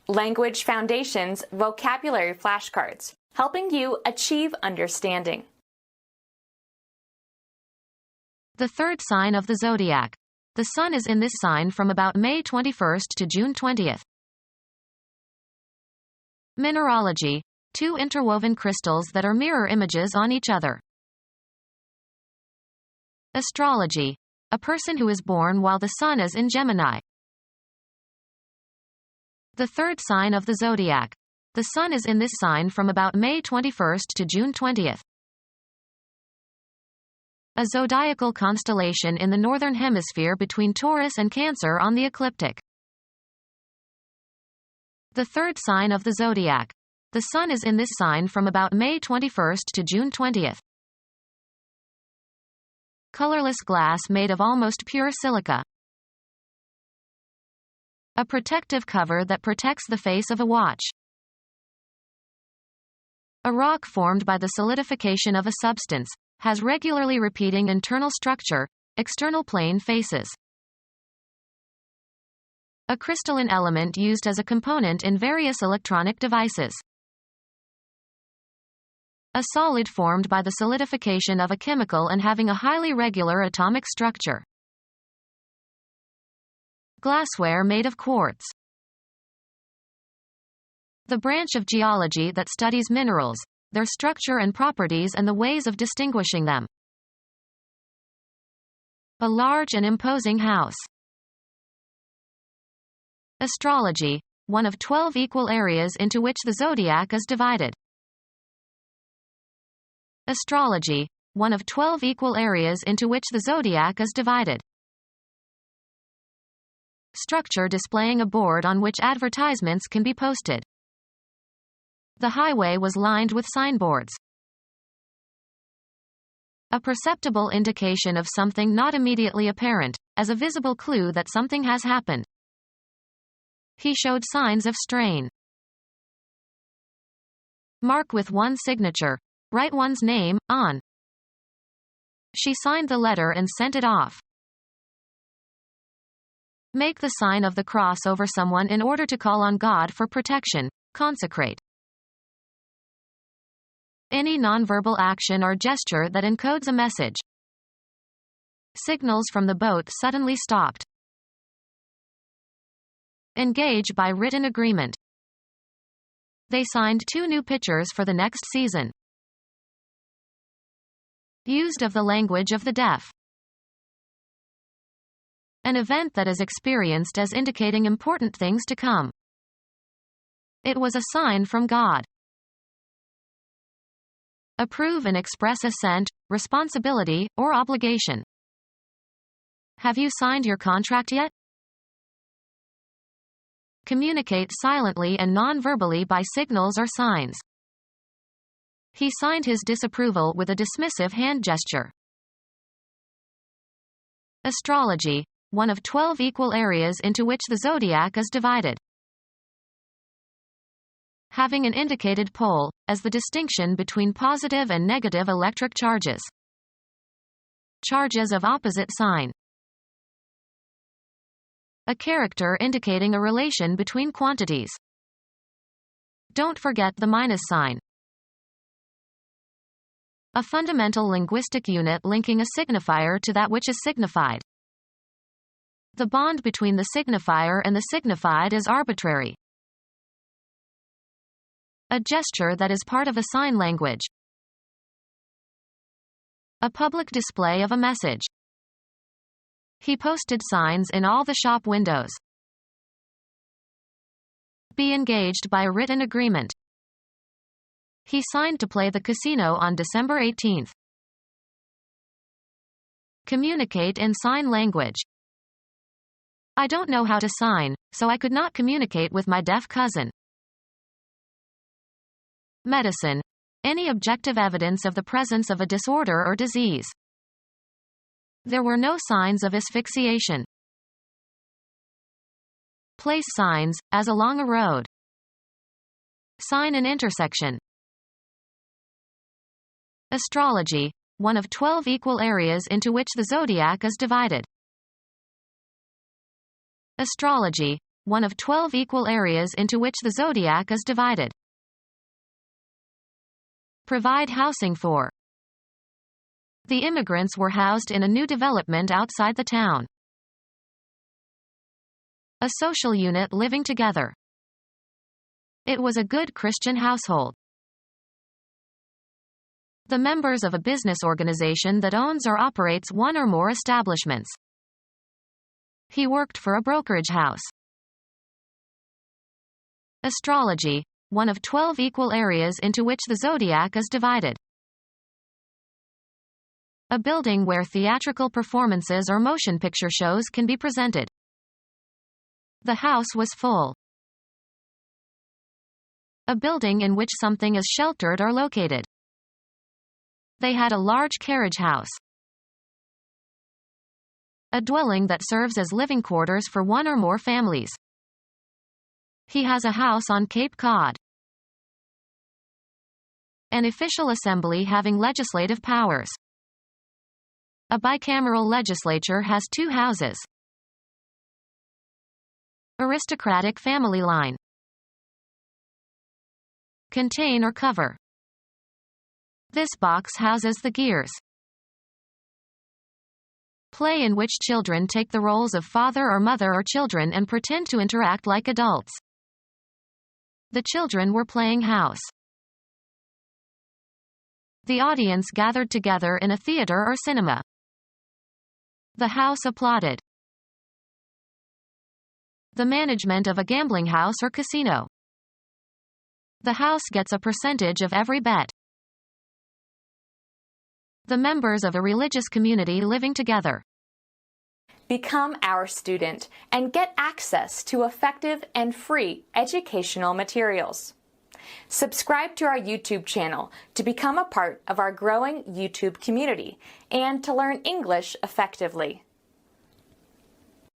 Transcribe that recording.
Language Foundations Vocabulary Flashcards, helping you achieve understanding. The third sign of the zodiac. The sun is in this sign from about May 21st to June 20th. Mineralogy. Two interwoven crystals that are mirror images on each other. Astrology. A person who is born while the sun is in Gemini. The third sign of the zodiac. The sun is in this sign from about May 21st to June 20th. A zodiacal constellation in the northern hemisphere between Taurus and Cancer on the ecliptic. The third sign of the zodiac. The sun is in this sign from about May 21st to June 20th. Colorless glass made of almost pure silica. A protective cover that protects the face of a watch. A rock formed by the solidification of a substance, has regularly repeating internal structure, external plane faces. A crystalline element used as a component in various electronic devices. A solid formed by the solidification of a chemical and having a highly regular atomic structure. Glassware made of quartz. The branch of geology that studies minerals, their structure and properties and the ways of distinguishing them. A large and imposing house. Astrology, one of 12 equal areas into which the zodiac is divided. Astrology, one of 12 equal areas into which the zodiac is divided. Structure displaying a board on which advertisements can be posted. The highway was lined with signboards. A perceptible indication of something not immediately apparent, as a visible clue that something has happened. He showed signs of strain. Mark with one signature. Write one's name, on. She signed the letter and sent it off. Make the sign of the cross over someone in order to call on God for protection. Consecrate. Any nonverbal action or gesture that encodes a message. Signals from the boat suddenly stopped. Engage by written agreement. They signed 2 new pitchers for the next season. Used of the language of the deaf. An event that is experienced as indicating important things to come. It was a sign from God. Approve and express assent, responsibility, or obligation. Have you signed your contract yet? Communicate silently and non-verbally by signals or signs. He signed his disapproval with a dismissive hand gesture. Astrology, one of 12 equal areas into which the zodiac is divided. Having an indicated pole, as the distinction between positive and negative electric charges. Charges of opposite sign. A character indicating a relation between quantities. Don't forget the minus sign. A fundamental linguistic unit linking a signifier to that which is signified. The bond between the signifier and the signified is arbitrary. A gesture that is part of a sign language. A public display of a message. He posted signs in all the shop windows. Be engaged by a written agreement. He signed to play the casino on December 18th. Communicate in sign language. I don't know how to sign, so I could not communicate with my deaf cousin. Medicine. Any objective evidence of the presence of a disorder or disease. There were no signs of asphyxiation. Place signs, as along a road. Sign an intersection. Astrology, one of 12 equal areas into which the zodiac is divided. Astrology, one of 12 equal areas into which the zodiac is divided. Provide housing for. The immigrants were housed in a new development outside the town. A social unit living together. It was a good Christian household. The members of a business organization that owns or operates one or more establishments. He worked for a brokerage house. Astrology, one of 12 equal areas into which the zodiac is divided. A building where theatrical performances or motion picture shows can be presented. The house was full. A building in which something is sheltered or located. They had a large carriage house. A dwelling that serves as living quarters for one or more families. He has a house on Cape Cod. An official assembly having legislative powers. A bicameral legislature has 2 houses. Aristocratic family line. Contain or cover. This box houses the gears. Play in which children take the roles of father or mother or children and pretend to interact like adults. The children were playing house. The audience gathered together in a theater or cinema. The house applauded. The management of a gambling house or casino. The house gets a percentage of every bet. The members of a religious community living together. Become our student and get access to effective and free educational materials. Subscribe to our YouTube channel to become a part of our growing YouTube community and to learn English effectively.